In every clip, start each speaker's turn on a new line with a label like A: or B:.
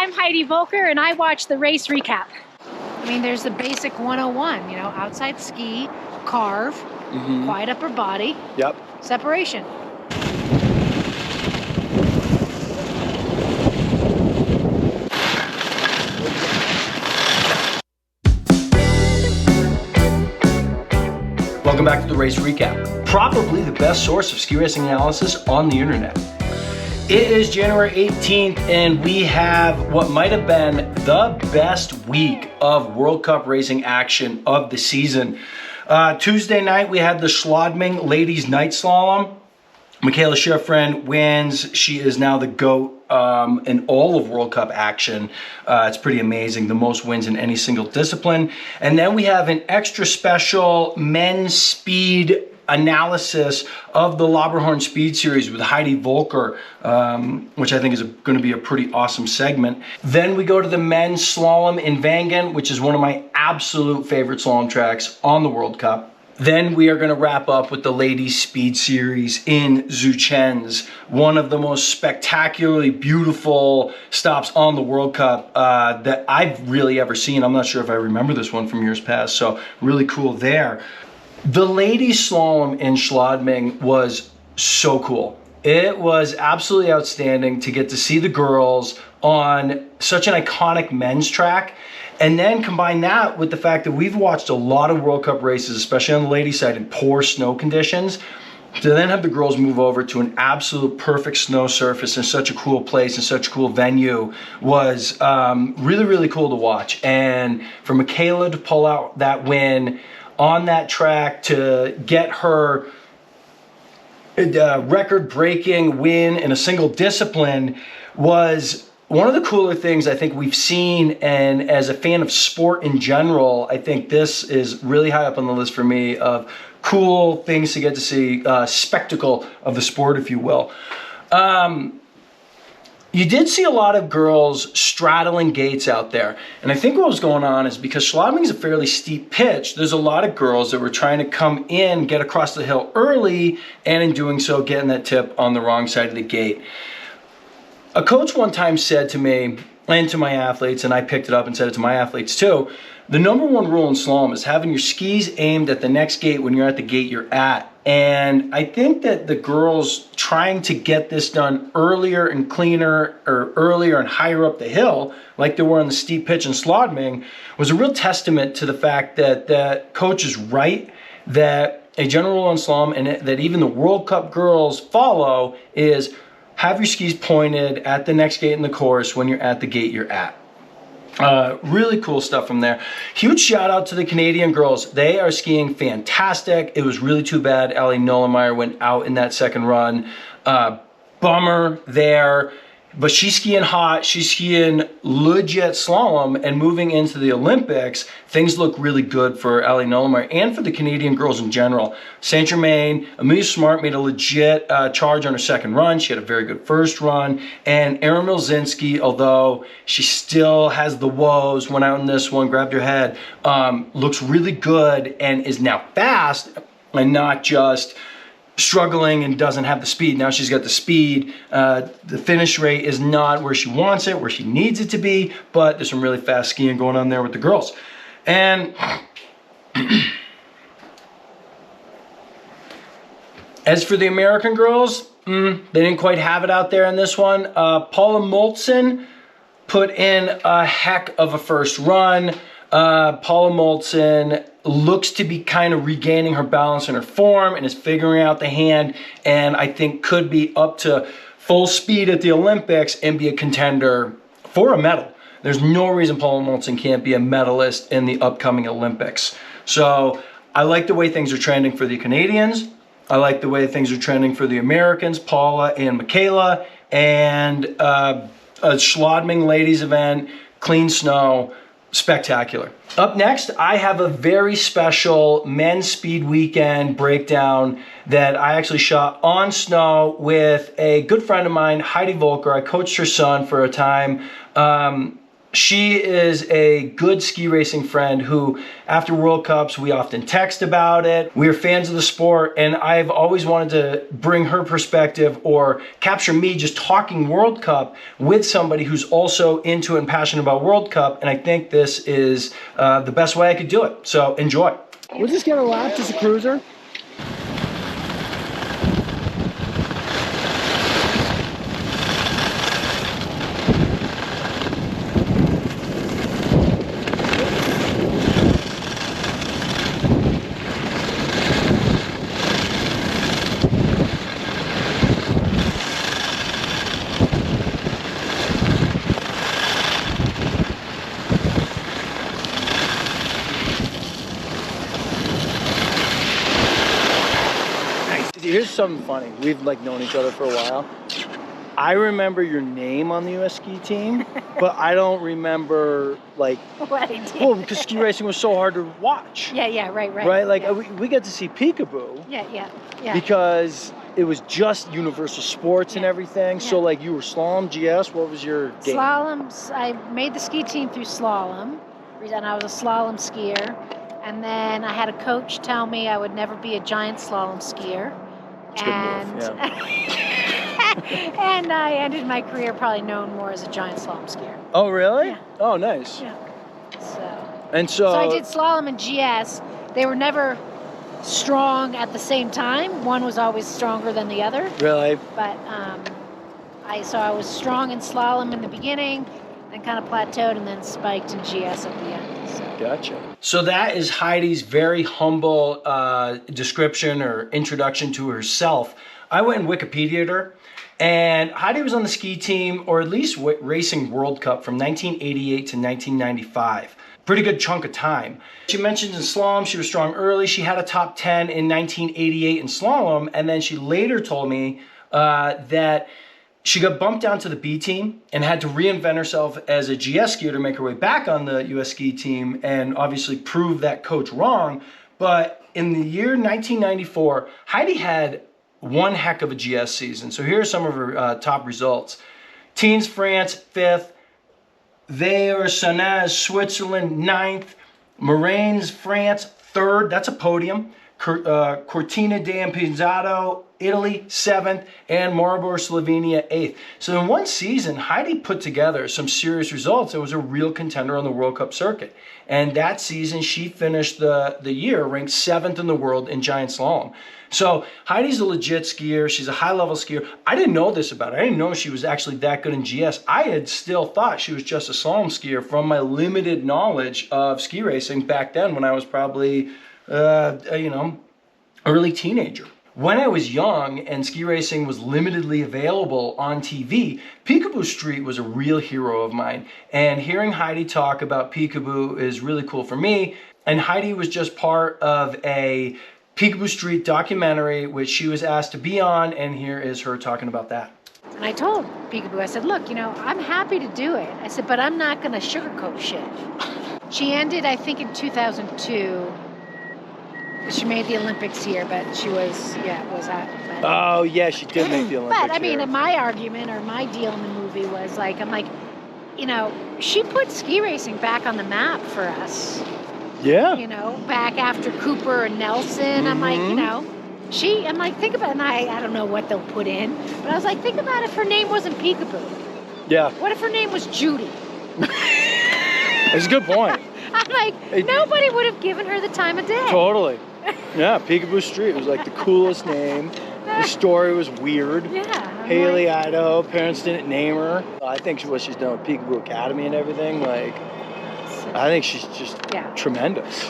A: I'm Heidi Voelker, and I watch the race recap. I mean, there's the basic 101, you know, outside ski, carve, quiet upper body, separation.
B: Welcome back to the race recap. Probably the best source of ski racing analysis on the internet. It is January 18th and we have what might have been the best week of World Cup racing action of the season. Tuesday night we had the Schladming Ladies Night Slalom. Michaela Schifrin wins. She is now the GOAT in all of World Cup action. It's pretty amazing. The most wins in any single discipline. And then we have an extra special men's speed analysis of the Lauberhorn Speed Series with Heidi Voelker, which I think is going to be a pretty awesome segment. Then we go to the men's slalom in Vangan, which is one of my absolute favorite slalom tracks on the World Cup. Then we are going to wrap up with the Ladies Speed Series in Zauchensee, one of the most spectacularly beautiful stops on the World Cup that I've really ever seen. I'm not sure if I remember this one from years past, so really cool there. The ladies slalom in Schladming was so cool. It was absolutely outstanding to get to see the girls on such an iconic men's track, and then combine that with the fact that we've watched a lot of World Cup races, especially on the ladies side, in poor snow conditions. To then have the girls move over to an absolute perfect snow surface in such a cool place and such a cool venue was really, really cool to watch. And for Michaela to pull out that win on that track, to get her record-breaking win in a single discipline, was one of the cooler things I think we've seen. And as a fan of sport in general, I think this is really high up on the list for me of cool things to get to see, spectacle of the sport, if you will. You did see a lot of girls straddling gates out there. And I think what was going on is because Schladming is a fairly steep pitch, there's a lot of girls that were trying to come in, get across the hill early, and in doing so, getting that tip on the wrong side of the gate. A coach one time said to me and to my athletes, and I picked it up and said it to my athletes too, the number one rule in slalom is having your skis aimed at the next gate when you're at the gate you're at. And I think that the girls trying to get this done earlier and cleaner, or earlier and higher up the hill, like they were on the steep pitch in Schladming, was a real testament to the fact that that coach is right, that a general rule in slalom, and that even the World Cup girls follow, is have your skis pointed at the next gate in the course when you're at the gate you're at. Really cool stuff from there. Huge shout out to the Canadian girls. They are skiing fantastic. It was really too bad Ellie Nollemeyer went out in that second run. Bummer there. But she's skiing hot. She's skiing legit slalom, and moving into the Olympics, things look really good for Ellie Nollemeyer and for the Canadian girls in general. Saint Germain, Amelia Smart made a legit charge on her second run. She had a very good first run. And Erin Milzinski, although she still has the woes, went out in this one, grabbed her head, looks really good and is now fast and not just struggling and doesn't have the speed. Now she's got the speed. The finish rate is not where she wants it, where she needs it to be, but there's some really fast skiing going on there with the girls. And as for the American girls, they didn't quite have it out there in this one. Paula Moltzen put in a heck of a first run. Paula Moltzen looks to be kind of regaining her balance and her form, and is figuring out the hand, and I think could be up to full speed at the Olympics and be a contender for a medal. There's no reason Paula Moltzen can't be a medalist in the upcoming Olympics. So I like the way things are trending for the Canadians. I like the way things are trending for the Americans, Paula and Michaela, and a Schladming ladies event, clean snow, spectacular. Up next, I have a very special men's speed weekend breakdown that I actually shot on snow with a good friend of mine, Heidi Voelker. I coached her son for a time. She is a good ski racing friend who, after World Cups, we often text about it. We're fans of the sport, and I've always wanted to bring her perspective or capture me just talking World Cup with somebody who's also into and passionate about World Cup, and I think this is the best way I could do it. So enjoy.
C: We'll just get a lap, just a cruiser. Here's something funny. We've like known each other for a while. I remember your name on the US ski team, but I don't remember like
A: what I did.
B: Well, because ski racing was so hard to watch.
A: Yeah, right.
B: Right, like
A: yeah.
B: we get to see Peekaboo.
A: Yeah.
B: Because it was just universal sports and everything. So like you were slalom, GS. What was your game?
A: Slaloms. I made the ski team through slalom, and I was a slalom skier. And then I had a coach tell me I would never be a giant slalom skier. And and I ended my career probably known more as a giant slalom skier.
B: Oh, really?
A: Yeah.
B: Oh, nice.
A: Yeah.
B: So
A: I did slalom and GS. They were never strong at the same time. One was always stronger than the other.
B: Really?
A: But I was strong in slalom in the beginning, then kind of plateaued, and then spiked in GS at the end. So.
B: Gotcha. So that is Heidi's very humble description or introduction to herself. I went and Wikipedia'd her, and Heidi was on the ski team, or at least racing World Cup from 1988 to 1995. Pretty good chunk of time. She mentioned in slalom she was strong early. She had a top 10 in 1988 in slalom, and then she later told me that she got bumped down to the B team and had to reinvent herself as a GS skier to make her way back on the US ski team and obviously prove that coach wrong. But in the year 1994, Heidi had one heck of a GS season. So here are some of her top results. Teens France, 5th. Wengen Switzerland, 9th. Moraines, France, 3rd. That's a podium. Cortina d'Ampezzato, Italy, 7th, and Maribor, Slovenia, 8th. So in one season, Heidi put together some serious results and was a real contender on the World Cup circuit. And that season, she finished the year ranked 7th in the world in giant slalom. So Heidi's a legit skier. She's a high-level skier. I didn't know this about her. I didn't know she was actually that good in GS. I had still thought she was just a slalom skier from my limited knowledge of ski racing back then when I was probably early teenager. When I was young and ski racing was limitedly available on TV, Peekaboo Street was a real hero of mine. And hearing Heidi talk about Peekaboo is really cool for me. And Heidi was just part of a Peekaboo Street documentary, which she was asked to be on, and here is her talking about that.
A: And I told Peekaboo, I said, look, I'm happy to do it. I said, but I'm not going to sugarcoat shit. She ended, I think, in 2002. She made the Olympics here, but she was, was out.
B: Oh, yeah, she did make the Olympics.
A: But, I mean, my argument or my deal in the movie was like, I'm like, she put ski racing back on the map for us.
B: Yeah.
A: Back after Cooper and Nelson. I'm like, I'm like, think about it. And I don't know what they'll put in, but I was like, think about if her name wasn't Peekaboo.
B: Yeah.
A: What if her name was Judy?
B: That's a good point.
A: I'm like, nobody would have given her the time of day.
B: Totally. Yeah, Peekaboo Street was like the coolest name. The story was weird.
A: Yeah.
B: Haley, Idaho, parents didn't name her. I think what she's done with Peekaboo Academy and everything, like, I think she's just tremendous.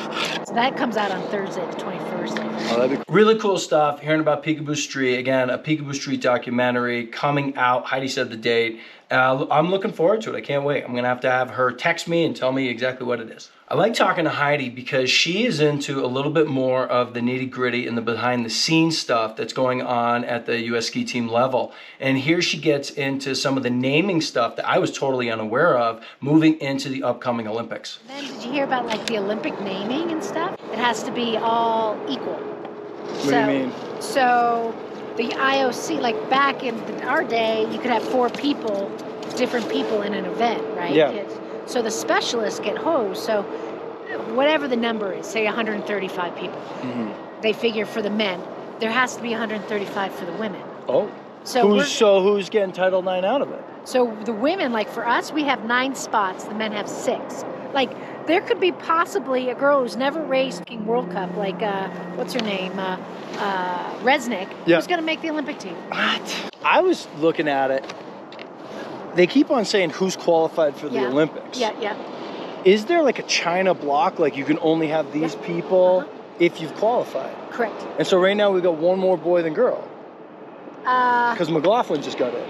A: So that comes out on Thursday, the 21st.
B: Oh, that'd be really cool stuff. Hearing about Peekaboo Street, again, a Peekaboo Street documentary coming out. Heidi said the date. I'm looking forward to it. I can't wait. I'm going to have her text me and tell me exactly what it is. I like talking to Heidi because she is into a little bit more of the nitty-gritty and the behind-the-scenes stuff that's going on at the US ski team level. And here she gets into some of the naming stuff that I was totally unaware of moving into the upcoming Olympics.
A: Then did you hear about like the Olympic naming and stuff? It has to be all equal.
B: What do you mean?
A: So the IOC, like back in our day, you could have 4 people, different people in an event, right?
B: Yeah.
A: So the specialists get hosed. So whatever the number is, say 135 people, they figure for the men, there has to be 135 for the women.
C: Oh.
A: So
C: who's getting Title IX out of it?
A: So the women, like for us, we have 9 spots. The men have 6. Like there could be possibly a girl who's never raced King World Cup, like what's her name, Resnick, who's going to make the Olympic team.
C: What? I was looking at it. They keep on saying who's qualified for the Olympics.
A: Yeah.
C: Is there like a China block, like you can only have these people if you've qualified?
A: Correct.
C: And so right now we got one more boy than girl. Because McLaughlin just got in.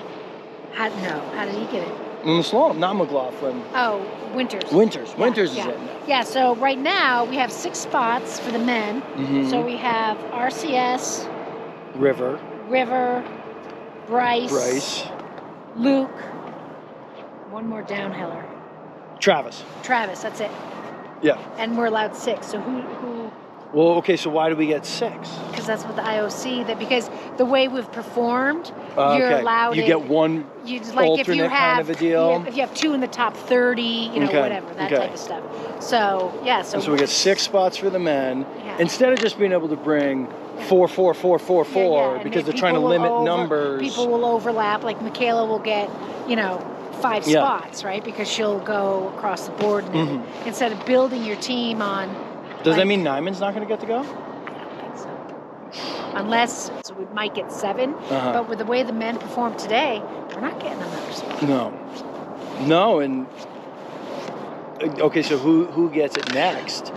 A: How did he get it?
C: In the slalom, not McLaughlin.
A: Oh, Winters.
C: Winters is in.
A: Yeah, so right now we have 6 spots for the men. So we have RCS,
C: River,
A: Bryce, Luke, one more downhiller.
C: Travis,
A: that's it.
C: Yeah.
A: And we're allowed 6. So who?
C: Well, okay, so why do we get 6?
A: Because that's what the IOC, because the way we've performed, you're allowed.
C: You get one alternate kind of a deal.
A: If you have 2 in the top 30, whatever, that type of stuff. So, So
C: we get 6 spots for the men. Yeah. Instead of just being able to bring 4, because they're trying to limit numbers.
A: People will overlap. Like Michaela will get, 5 spots, right? Because she'll go across the board. And instead of building your team on.
C: Does that mean Nyman's not going to get to go?
A: I don't think so. Unless, so we might get 7. But with the way the men performed today, we're not getting another spot.
C: No, and okay, so who gets it next?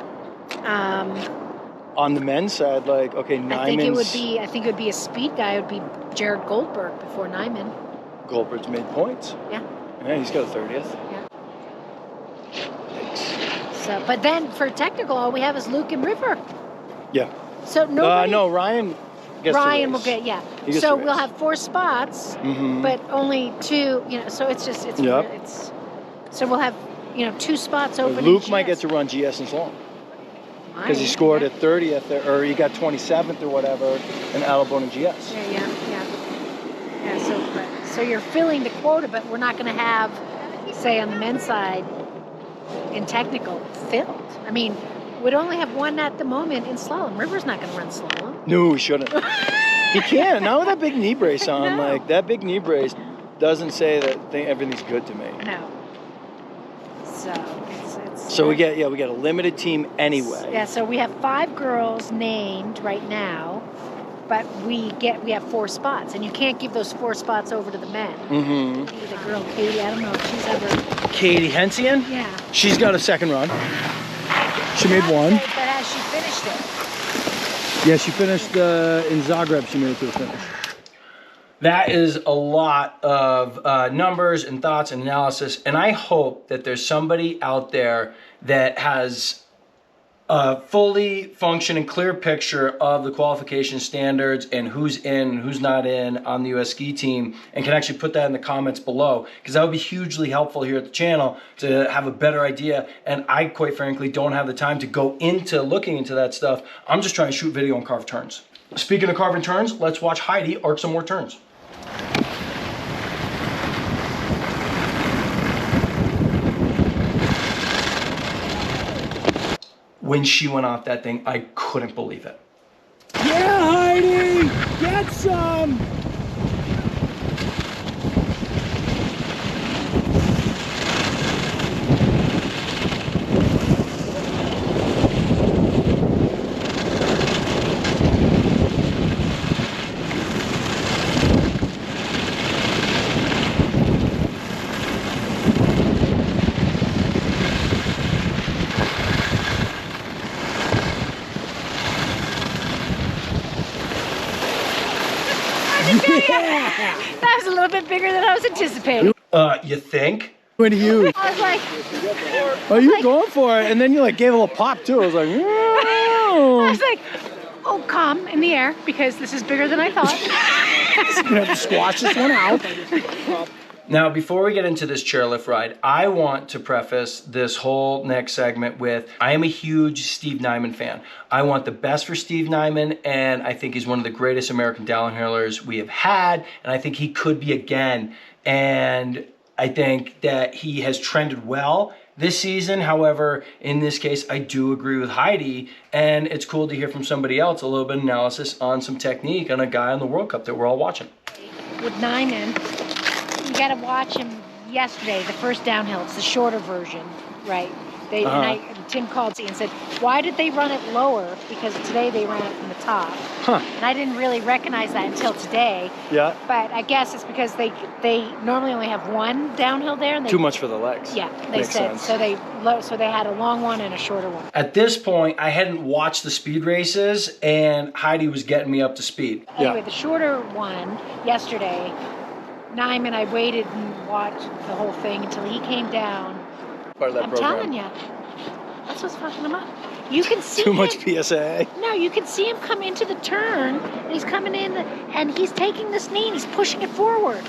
C: On the men's side, Nyman's.
A: I think it would be a speed guy. It would be Jared Goldberg before Nyman.
C: Goldberg's made points.
A: Yeah,
C: he's got a 30th.
A: Yeah. So, but then for technical, all we have is Luke and River.
C: Yeah.
A: So nobody.
C: No, Ryan gets
A: Ryan will get So we'll have 4 spots, but only 2. So it's just it's. So we'll have 2 spots open.
C: Luke might get to run GS and slalom because he scored at 30th or he got 27th or whatever in Alabone and GS.
A: Yeah. So you're filling the quota, but we're not going to have, say, on the men's side. In technical, filled. I mean, we'd only have 1 at the moment in slalom. River's not going to run slalom.
C: No, he shouldn't. He can't. Not with that big knee brace on.
A: No.
C: That big knee brace doesn't say that everything's good to me.
A: No. So it's.
C: So we get a limited team anyway.
A: Yeah. So we have 5 girls named right now, but we have 4 spots, and you can't give those 4 spots over to the men. The girl Katie, I don't know if she's ever.
C: Katie Hensian?
A: Yeah.
C: She's got a 2nd run. She made 1.
A: But has she finished it?
C: Yeah, she finished in Zagreb. She made it to a finish.
B: That is a lot of numbers and thoughts and analysis, and I hope that there's somebody out there that has a fully functioning, clear picture of the qualification standards and who's in and who's not in on the US ski team, and can actually put that in the comments below, because that would be hugely helpful here at the channel to have a better idea. And I, quite frankly, don't have the time to go into looking into that stuff. I'm just trying to shoot video and carve turns. Speaking of carving turns, let's watch Heidi arc some more turns. When she went off that thing, I couldn't believe it.
C: Yeah, Heidi! Get some!
A: That was a little bit bigger than I was anticipating.
B: You think?
C: Pretty huge.
A: I was like,
C: Oh, you going for it? And then you gave a little pop too. I was like,
A: oh, calm in the air, because this is bigger than I thought.
C: Just gonna have to squash this one out.
B: Now, before we get into this chairlift ride, I want to preface this whole next segment with, I am a huge Steve Nyman fan. I want the best for Steve Nyman, and I think he's one of the greatest American downhillers we have had, and I think he could be again. And I think that he has trended well this season. However, in this case, I do agree with Heidi, and it's cool to hear from somebody else a little bit of analysis on some technique on a guy on the World Cup that we're all watching.
A: With Nyman, you got to watch him yesterday, the first downhill. It's the shorter version, right? Tim called and said, why did they run it lower? Because today they ran it from the top. And I didn't really recognize that until today.
C: Yeah.
A: But I guess it's because they normally only have one downhill there. And
C: Too much for the legs.
A: Yeah, they
C: Makes
A: said.
C: sense.
A: So they had a long one and a shorter one.
B: At this point, I hadn't watched the speed races, and Heidi was getting me up to speed.
A: Anyway, the shorter one yesterday, Nyman, I waited and watched the whole thing until he came down.
C: Part of that
A: I'm
C: program.
A: telling you, that's what's fucking him up. You can see
C: Too much PSA.
A: No, you can see him come into the turn, and he's coming in, and he's taking this knee, and he's pushing it forward.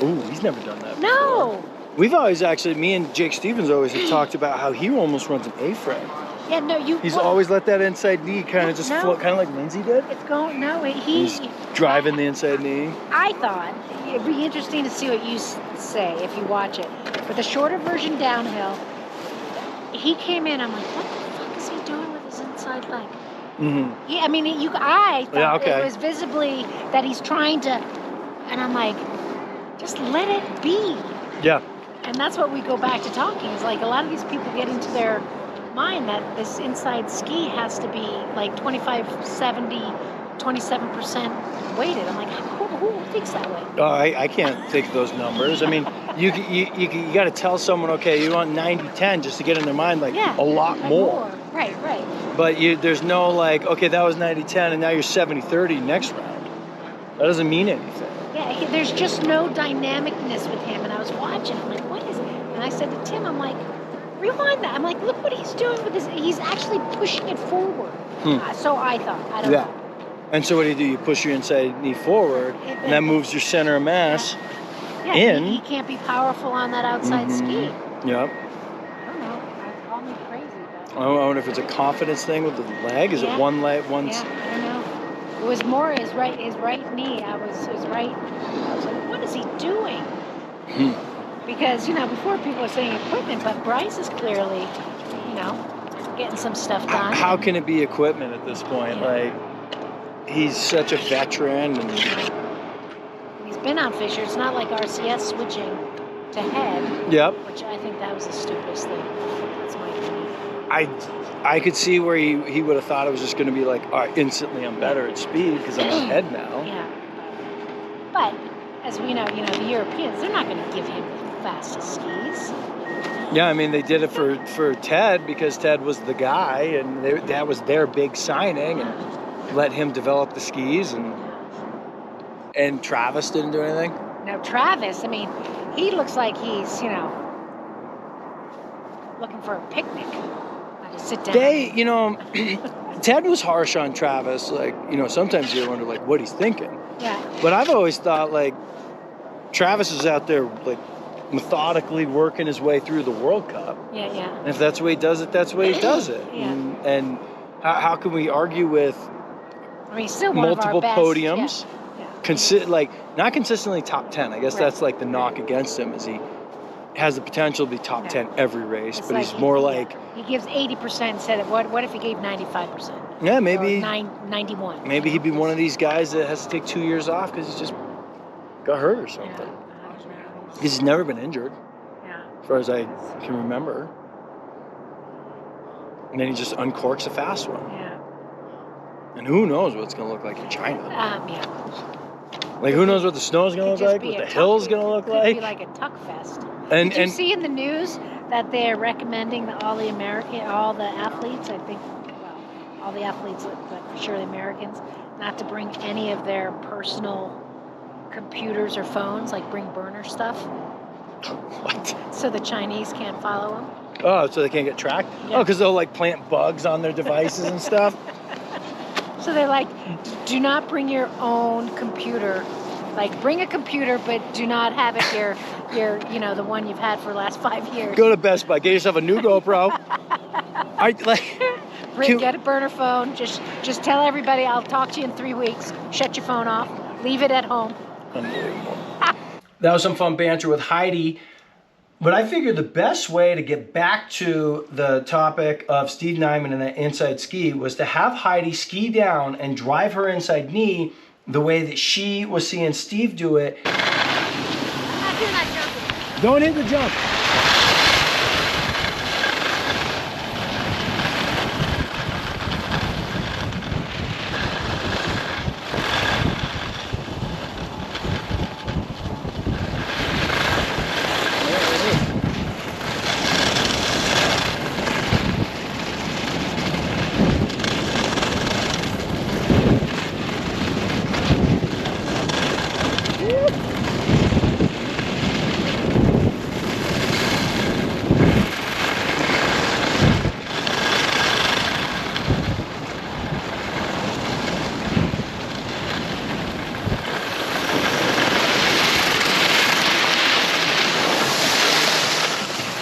C: Ooh, he's never done that before.
A: No.
C: We've always actually, me and Jake Stevens always have talked about how he almost runs an A-frame.
A: Yeah, no,
C: He's always let that inside knee kind of just float, kind of like Lindsay did.
A: It's going, no,
C: He's driving the inside knee.
A: I thought it'd be interesting to see what you say if you watch it. For the shorter version downhill, he came in, I'm like, what the fuck is he doing with his inside leg?
C: Mm-hmm.
A: Yeah, I mean, I thought it was visibly that he's trying to, and I'm like, just let it be.
C: Yeah.
A: And that's what we go back to talking, is like a lot of these people get into their mind that this inside ski has to be like 25, 70, 27% weighted. I'm like, who thinks that way?
C: Oh, I can't think those numbers. I mean, you got to tell someone, okay, you want 90-10 just to get in their mind, like a lot
A: like
C: more.
A: Right.
C: But there's no like, okay, that was 90-10 and now you're 70-30 next round. That doesn't mean anything.
A: Yeah, there's just no dynamicness with him. And I was watching, I'm like, what is it? And I said to Tim, I'm like, rewind that. I'm like, look what he's doing with this. He's actually pushing it forward. So I thought, I don't know.
C: And so what do? You push your inside knee forward, and that moves your center of mass in.
A: He can't be powerful on that outside ski.
C: Yep.
A: I don't know. Call me crazy. But
C: I wonder if it's a confidence thing with the leg. Is it one leg?
A: Yeah, I don't know. It was more his right knee. It was right. I was like, what is he doing? Because, before people were saying equipment, but Bryce is clearly, getting some stuff done.
C: How can it be equipment at this point?
A: Yeah.
C: Like, he's such a veteran. And
A: he's been on Fisher. It's not like RCS switching to head.
C: Yep.
A: Which I think that was the stupidest thing. That's my opinion.
C: I could see where he would have thought it was just going to be like, all right, instantly I'm better at speed because I'm on head now.
A: Yeah. But as we know, the Europeans, they're not going to give him the fastest skis.
C: Yeah, I mean, they did it for Ted because Ted was the guy, and that was their big signing, and let him develop the skis, and Travis didn't do anything.
A: No, Travis, I mean, he looks like he's, looking for a picnic. I just sit down.
C: Ted was harsh on Travis. Like, sometimes you wonder, like, what he's thinking.
A: Yeah.
C: But I've always thought, like, Travis is out there, like, methodically working his way through the World Cup.
A: Yeah.
C: And if that's the way he does it, that's the way he does it.
A: Yeah.
C: And how can we argue with
A: still
C: multiple
A: one of our best.
C: podiums?
A: Yeah.
C: Not consistently top 10. I guess that's like the knock against him, is he has the potential to be top 10 every race, but he's more like...
A: He gives 80% instead of, what if he gave 95%?
C: Yeah, maybe...
A: Or 91.
C: Maybe he'd be one of these guys that has to take 2 years off because he just got hurt or something.
A: Yeah.
C: He's never been injured,
A: Yeah.
C: as far as I can remember. And then he just uncorks a fast one.
A: Yeah.
C: And who knows what it's going to look like in China.
A: Yeah.
C: Like, who knows what the snow's going to look like, what the hill's going to look like.
A: Could be like a tuck fest.
C: And
A: Did you see in the news that they're recommending all the athletes, I think, all the athletes, but for sure the Americans, not to bring any of their personal computers or phones, like bring burner stuff.
C: What?
A: So the Chinese can't follow them.
C: Oh, so they can't get tracked?
A: Yeah.
C: Oh, because they'll like plant bugs on their devices and stuff?
A: So they're like, do not bring your own computer. Like, bring a computer, but do not have it your the one you've had for the last 5 years.
C: Go to Best Buy, get yourself a new GoPro.
A: Get a burner phone. Just tell everybody I'll talk to you in 3 weeks. Shut your phone off. Leave it at home.
C: Unbelievable.
B: That was some fun banter with Heidi. But I figured the best way to get back to the topic of Steve Nyman and that inside ski was to have Heidi ski down and drive her inside knee the way that she was seeing Steve do it.
A: I'm not doing that jumping.
C: Don't hit the jump.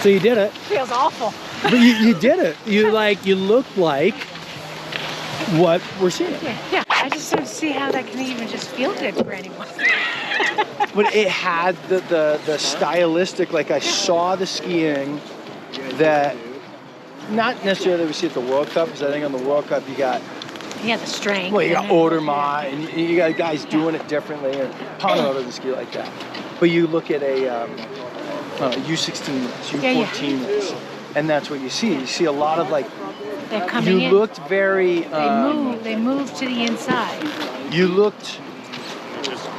C: So you did it.
A: Feels awful.
C: But you did it. You looked like what we're seeing.
A: Yeah. I just don't see how that can even just feel good for anyone.
C: But it had the stylistic, like I saw the skiing that, not necessarily we see at the World Cup, because I think on the World Cup you got,
A: Yeah, the strength.
C: well, you got
A: and
C: Odermatt, and you got guys doing it differently, and Pono doesn't ski like that. But you look at a U16 race, U14 race, and that's what you see. You see a lot of like,
A: they're coming
C: you
A: in.
C: looked very,
A: They move to the inside.
C: you looked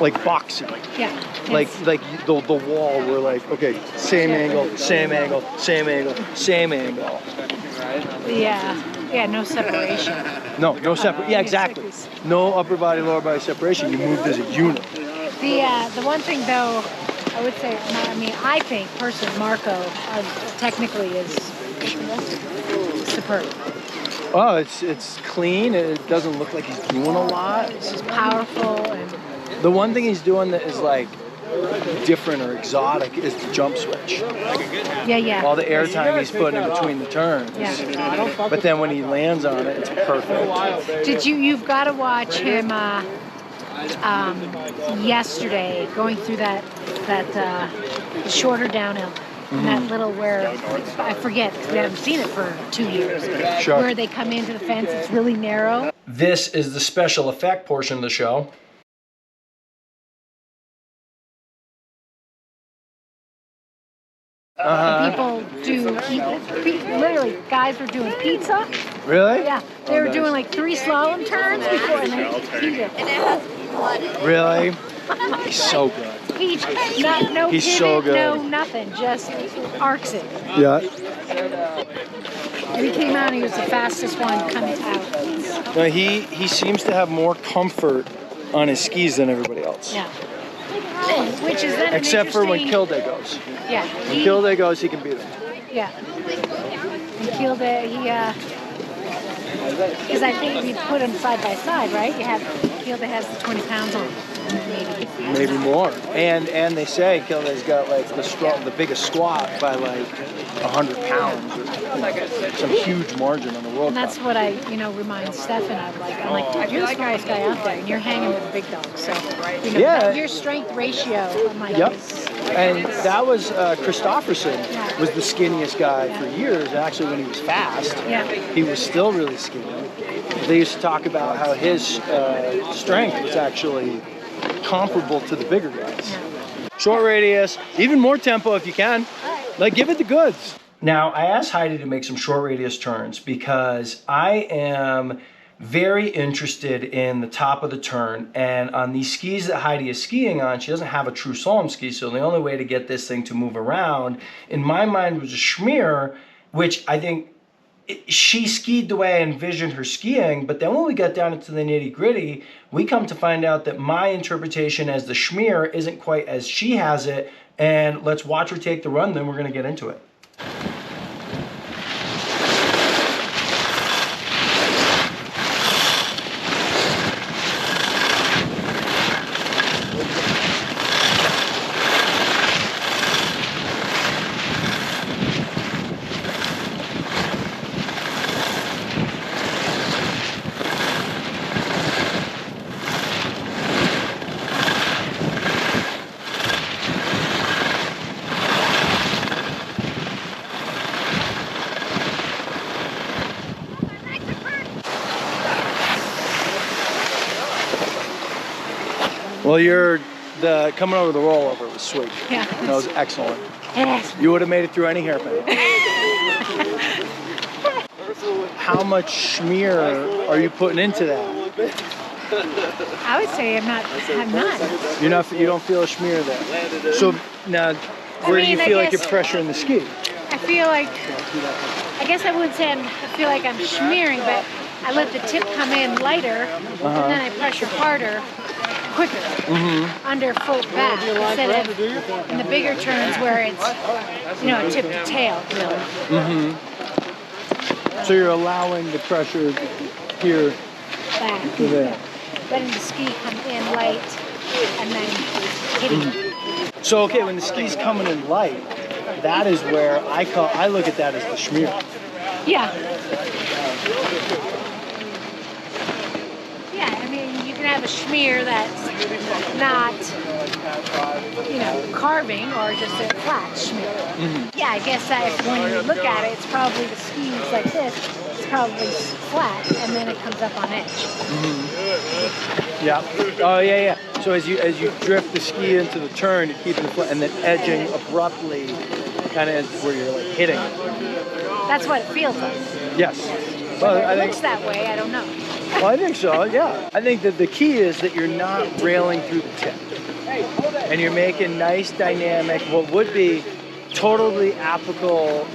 C: like boxing.
A: Yeah.
C: Like
A: it's-
C: the wall, we're like, okay, same angle, same angle, same angle, same angle.
A: Yeah, no separation.
C: No separate. Yeah, exactly. No upper body, lower body separation. You moved as a unit.
A: The one thing though, I would say, I think personally, Marco technically is superb.
C: Oh, it's clean. It doesn't look like he's doing a lot.
A: It's just powerful and
C: The one thing he's doing that is like different or exotic is the jump switch.
A: yeah.
C: All the air time he's putting in between the turns.
A: Yeah.
C: But then when he lands on it, it's perfect.
A: You've got to watch him yesterday going through that shorter downhill. And that little where, I forget, because we haven't seen it for 2 years,
C: Sure.
A: where they come into the fence, it's really narrow.
B: This is the special effect portion of the show.
A: People literally, guys were doing pizza.
C: Really?
A: Yeah, they were doing like 3 slalom turns before, and then he did.
C: Really? He's so good.
A: No
C: He's
A: pivot,
C: so good.
A: no nothing, just arcs it.
C: Yeah.
A: And he came out and he was the fastest one coming out.
C: No, he seems to have more comfort on his skis than everybody else.
A: Yeah. Which is then
C: Except for when
A: interesting-
C: Kilday goes.
A: Yeah.
C: When Kilday goes, he can beat him.
A: Yeah. And Kilday, because I think we put them side by side, right? Kilday has the 20 pounds on him,
C: Maybe more. And they say Kilday's got like the biggest squat by like 100 pounds or some huge margin on the World
A: And that's
C: Cup.
A: what I, remind Stefan of. I'm like, dude, you're the smallest guy out there, and you're hanging with the big dogs. So,
C: Yeah.
A: your strength ratio, I'm like,
C: Yep.
A: is,
C: And that was Christofferson was the skinniest guy for years. And actually, when he was fast,
A: Yeah.
C: he was still really skinny. They used to talk about how his strength was actually comparable to the bigger guys. Short radius, even more tempo if you can. Like, give it the goods.
B: Now, I asked Heidi to make some short radius turns because I am very interested in the top of the turn, and on these skis that Heidi is skiing on, she doesn't have a true slalom ski, so the only way to get this thing to move around, in my mind, was a schmear, which I think she skied the way I envisioned her skiing, but then when we got down into the nitty-gritty, we come to find out that my interpretation as the schmear isn't quite as she has it, and let's watch her take the run, then we're going to get into it.
C: Well, the coming over the rollover was sweet.
A: Yeah.
C: That was excellent.
A: Yes.
C: You would have made it through any hairpin. How much schmear are you putting into that?
A: I would say I'm not.
C: You don't feel a schmear there. So now, where do you feel like you're pressuring the ski?
A: I feel like, I guess I wouldn't say I feel like I'm schmearing, but I let the tip come in lighter, and then I pressure harder, quicker, under foot back, instead of in the bigger turns where it's, tip to tail, really.
C: So you're allowing the pressure here
A: Back.
C: to there.
A: Letting the ski come in light, and then hitting it.
C: So okay, when the ski's coming in light, that is where I look at that as the schmear.
A: Yeah. Yeah, I mean, you can have a schmear that's not, carving or just a flat schmear. Yeah, I guess when you look at it, it's probably the ski's like this. It's probably flat, and then it comes up on edge.
C: Yeah. Oh yeah. So as you drift the ski into the turn, you're keeping it flat, and then edging abruptly, kind of where you're like hitting it.
A: That's what it feels like.
C: Yes. Well,
A: Whether it looks that way, I don't know.
C: Well, I think so. Yeah. I think that the key is that you're not railing through the tip, and you're making nice, dynamic, what would be totally applicable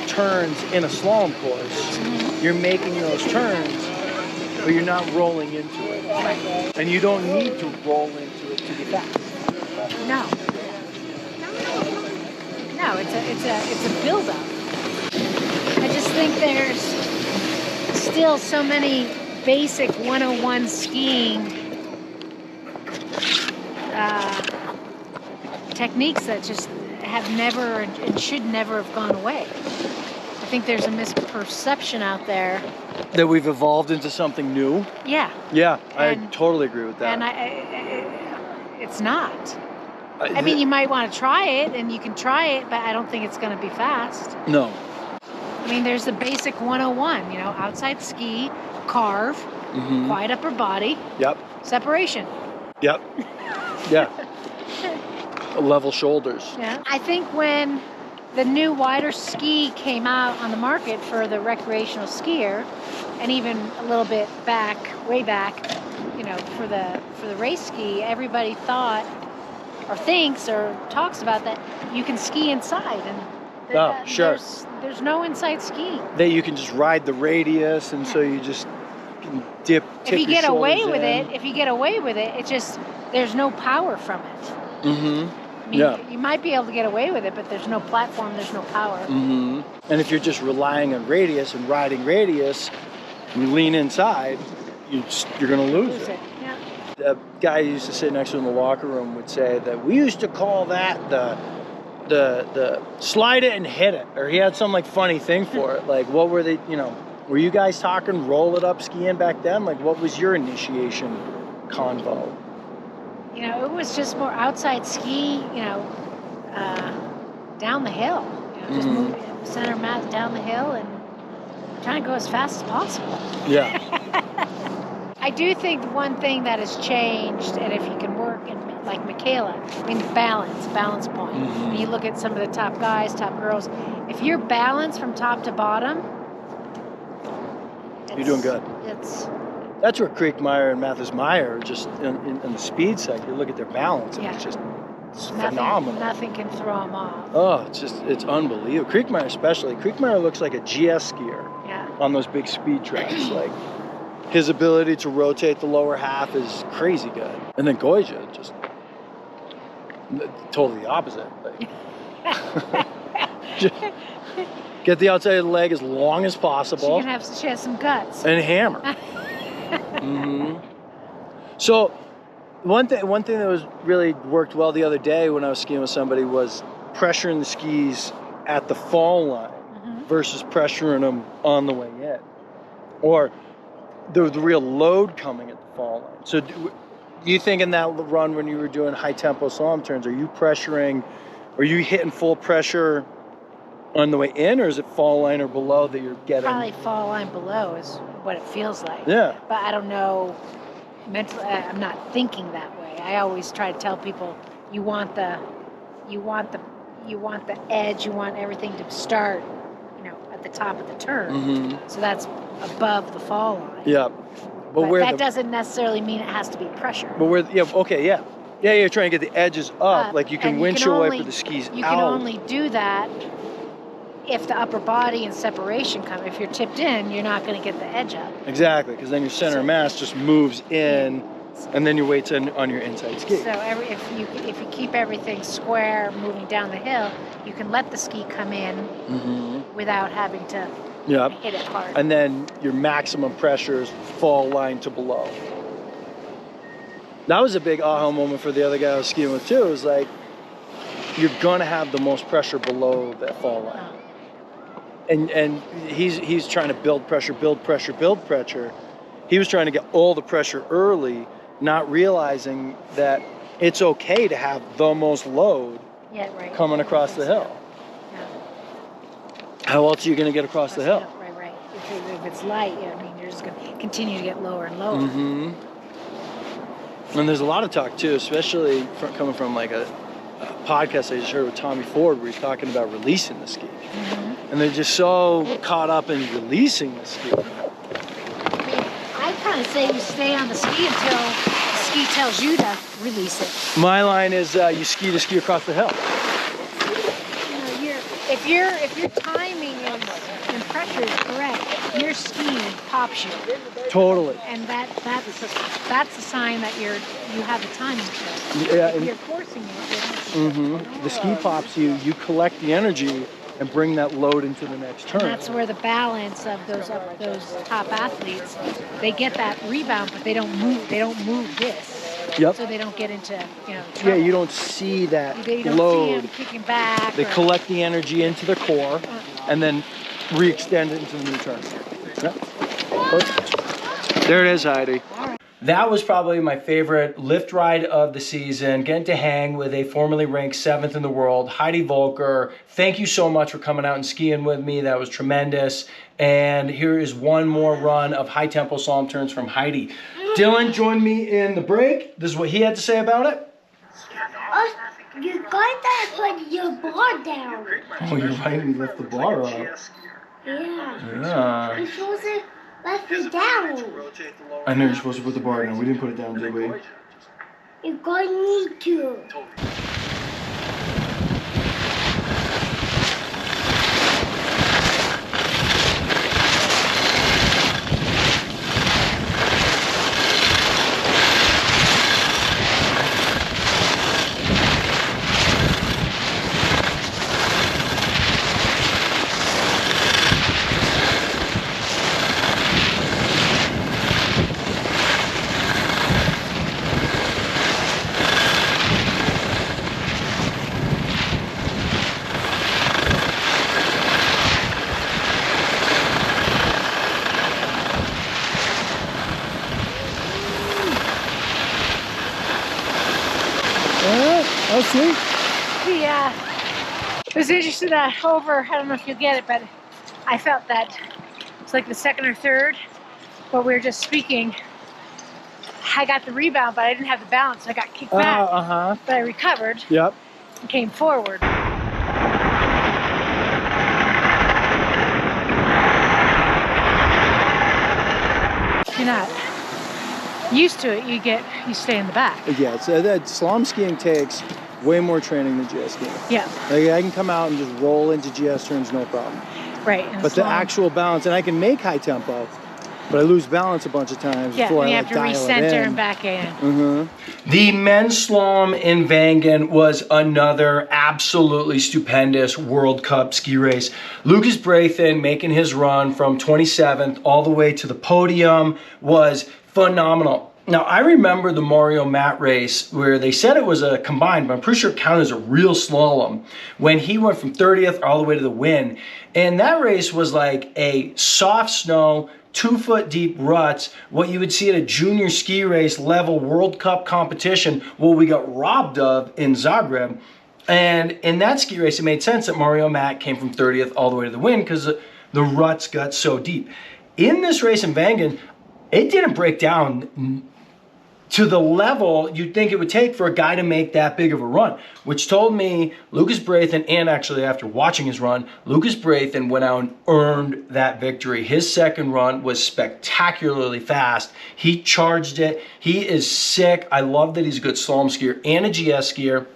C: turns in a slalom course. You're making those turns, but you're not rolling into it. And you don't need to roll into it to be fast.
A: No, it's a build-up. I just think there's still so many basic 101 skiing techniques that just have never and should never have gone away. I think there's a misperception out there
C: that we've evolved into something new.
A: Yeah.
C: Yeah, I totally agree with that.
A: And it's not. I mean, you might want to try it, and you can try it, but I don't think it's going to be fast.
C: No.
A: I mean, there's the basic 101, outside ski, carve, quiet upper body.
C: Yep.
A: Separation.
C: Yep. Yeah. Level shoulders.
A: Yeah. I think when the new wider ski came out on the market for the recreational skier, and even a little bit way back, for the race ski, everybody thought or thinks or talks about that you can ski inside, and
C: sure.
A: There's no inside skiing.
C: That you can just ride the radius, and so you just can tip
A: if you get away with
C: in.
A: it, it's just there's no power from it. I mean, you might be able to get away with it, but there's no platform, there's no power.
C: And if you're just relying on radius and riding radius, and you lean inside, you're going to lose it.
A: Yeah.
C: The guy who used to sit next to him in the locker room would say that we used to call that the slide it and hit it, or he had some like funny thing for it. Like, what were they? Were you guys talking roll it up skiing back then? Like, what was your initiation convo?
A: It was just more outside ski, down the hill. Just moving center mass down the hill and trying to go as fast as possible.
C: Yeah.
A: I do think one thing that has changed, and if you can work in, like Michaela, balance point. When you look at some of the top guys, top girls, if you're balanced from top to bottom,
C: you're doing good. That's where Kriegmeyer and Mathis Meyer are just in the speed side. You look at their balance, and it's phenomenal.
A: Nothing can throw them off.
C: Oh, it's unbelievable. Kriegmeyer especially. Kriegmeyer looks like a GS skier on those big speed tracks. Like, his ability to rotate the lower half is crazy good. And then Goija, just totally the opposite. Like, get the outside of the leg as long as possible.
A: She has some guts.
C: And hammer. So one thing that was really worked well the other day when I was skiing with somebody was pressuring the skis at the fall line versus pressuring them on the way in, or the real load coming at the fall line. So do you think in that run when you were doing high tempo slalom turns, are you hitting full pressure on the way in, or is it fall line or below that you're getting?
A: Probably fall line below is what it feels like.
C: Yeah.
A: But I don't know. Mentally, I'm not thinking that way. I always try to tell people you want the edge, you want everything to start, at the top of the turn. So that's above the fall line.
C: Yeah.
A: But that doesn't necessarily mean it has to be pressure.
C: But you're trying to get the edges up, like you can windshield wiper the skis out.
A: You can only do that if the upper body and separation come. If you're tipped in, you're not going to get the edge up.
C: Exactly, because then your center of mass just moves in, and then your weight's on your inside ski.
A: So if you keep everything square moving down the hill, you can let the ski come in without having to hit it hard.
C: And then your maximum pressure is fall line to below. That was a big aha moment for the other guy I was skiing with too. It was like, you're gonna have the most pressure below that fall line. And he's trying to build pressure. He was trying to get all the pressure early, not realizing that it's okay to have the most load coming across the hill. How else are you going to get across the hill?
A: Right. If it's light, you're just going to continue to get lower and lower.
C: And there's a lot of talk too, especially coming from like a podcast I just heard with Tommy Ford, where he's talking about releasing the ski. And they're just so caught up in releasing the ski.
A: I kind of say you stay on the ski until the ski tells you to release it.
C: My line is you ski to ski across the hill.
A: If your timing and pressure is correct, your ski pops you.
C: Totally.
A: And that's a sign that you have the timing for it.
C: Yeah.
A: If you're forcing it.
C: The ski pops you. You collect the energy and bring that load into the next turn.
A: And that's where the balance of those top athletes, they get that rebound, but they don't move. They don't move this.
C: Yep.
A: So they don't get into trouble.
C: Yeah, you don't see that load.
A: You don't see them kicking back.
C: They collect the energy into the core and then re-extend it into the new turn. Yep. Perfect. There it is, Heidi.
B: That was probably my favorite lift ride of the season, getting to hang with a formerly ranked 7th in the world, Heidi Voelker. Thank you so much for coming out and skiing with me. That was tremendous. And here is one more run of high tempo slalom turns from Heidi. Dylan joined me in the break. This is what he had to say about it.
D: You're going to put your bar down.
B: Oh, you're right. We left the bar up.
D: Yeah. You're supposed to left it down.
B: I know you're supposed to put the bar down. We didn't put it down, did we?
D: You're going to need to.
C: Oh, sweet.
A: It was interesting that I don't know if you'll get it, but I felt that it's like the second or third, but we were just speaking. I got the rebound, but I didn't have the balance. I got kicked back, but I recovered.
C: Yep.
A: And came forward. If you're not used to it, you stay in the back.
C: Yeah, so that slalom skiing takes way more training than GS skiing.
A: Yeah.
C: Like I can come out and just roll into GS turns, no problem.
A: Right.
C: But the actual balance, and I can make high tempo, but I lose balance a bunch of times before
A: you
C: I
A: have to
C: dial
A: recenter
C: it in.
A: and back in.
B: The men's slalom in Vangan was another absolutely stupendous World Cup ski race. Lucas Braithen making his run from 27th all the way to the podium was phenomenal. Now, I remember the Mario Matt race where they said it was a combined, but I'm pretty sure it counted as a real slalom, when he went from 30th all the way to the win. And that race was like a soft snow, 2-foot deep ruts, what you would see at a junior ski race level World Cup competition, what we got robbed of in Zagreb. And in that ski race, it made sense that Mario Matt came from 30th all the way to the win because the ruts got so deep. In this race in Vangan, it didn't break down to the level you'd think it would take for a guy to make that big of a run, which told me Lucas Braithen, and actually after watching his run, Lucas Braithen went out and earned that victory. His second run was spectacularly fast. He charged it. He is sick. I love that he's a good slalom skier and a GS skier.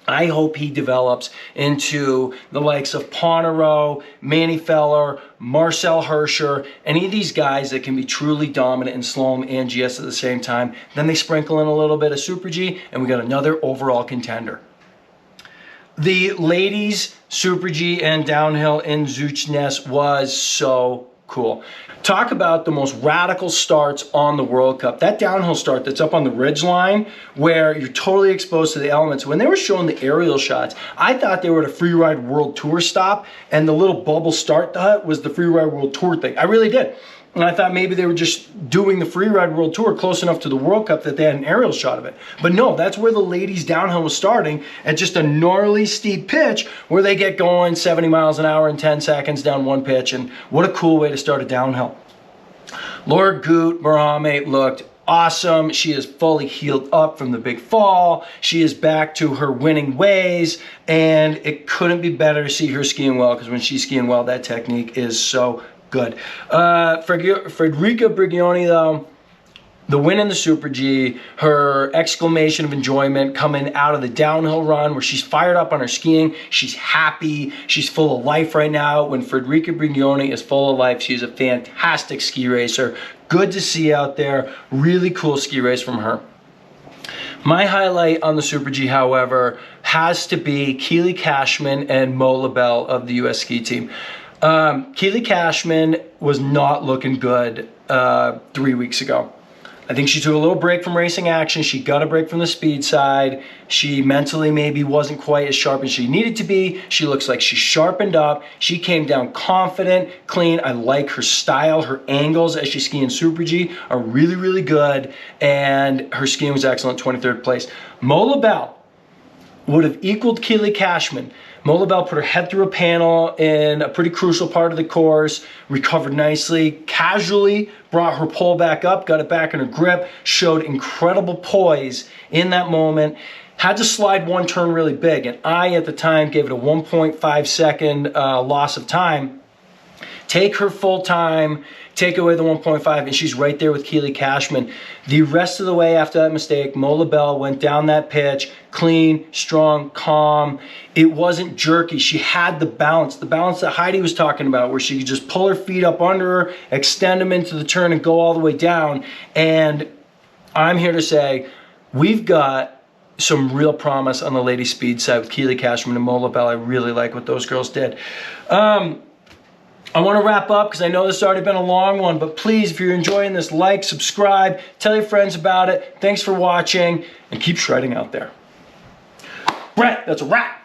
B: I hope he develops into the likes of Ponero, Manny Feller, Marcel Hirscher, any of these guys that can be truly dominant in slalom and GS at the same time. Then they sprinkle in a little bit of Super G, and we got another overall contender. The ladies Super G and downhill in Zauchensee was so cool. Talk about the most radical starts on the World Cup. That downhill start that's up on the ridge line where you're totally exposed to the elements. When they were showing the aerial shots, I thought they were at a Freeride World Tour stop and the little bubble start hut was the Freeride World Tour thing. I really did. And I thought maybe they were just doing the Freeride World Tour close enough to the World Cup that they had an aerial shot of it. But no, that's where the ladies downhill was starting at just a gnarly steep pitch where they get going 70 miles an hour in 10 seconds down one pitch. And what a cool way to start a downhill. Laura Goot Mohamed looked awesome. She is fully healed up from the big fall. She is back to her winning ways, and it couldn't be better to see her skiing well, because when she's skiing well, that technique is so good. Frederica Brigioni, though, the win in the Super G, her exclamation of enjoyment coming out of the downhill run where she's fired up on her skiing. She's happy. She's full of life right now. When Frederica Brigioni is full of life, she's a fantastic ski racer. Good to see out there. Really cool ski race from her. My highlight on the Super G, however, has to be Keely Cashman and Mo LaBelle of the U.S. ski team. Keely Cashman was not looking good 3 weeks ago. I think she took a little break from racing action. She got a break from the speed side. She mentally maybe wasn't quite as sharp as she needed to be. She looks like she sharpened up. She came down confident, clean. I like her style. Her angles as she's skiing Super G are really, really good. And her skiing was excellent, 23rd place. Mo LaBelle would have equaled Keely Cashman. Mo LaBelle put her head through a panel in a pretty crucial part of the course, recovered nicely, casually brought her pole back up, got it back in her grip, showed incredible poise in that moment, had to slide one turn really big, and I at the time gave it a 1.5 second loss of time. Take her full time, take away the 1.5, and she's right there with Keely Cashman. The rest of the way after that mistake, Mo LaBelle went down that pitch, clean, strong, calm. It wasn't jerky. She had the balance that Heidi was talking about, where she could just pull her feet up under her, extend them into the turn, and go all the way down. And I'm here to say, we've got some real promise on the ladies' speed side with Keely Cashman and Mo LaBelle. I really like what those girls did. I want to wrap up because I know this has already been a long one, but please, if you're enjoying this, like, subscribe, tell your friends about it. Thanks for watching, and keep shredding out there. Brett, that's a wrap.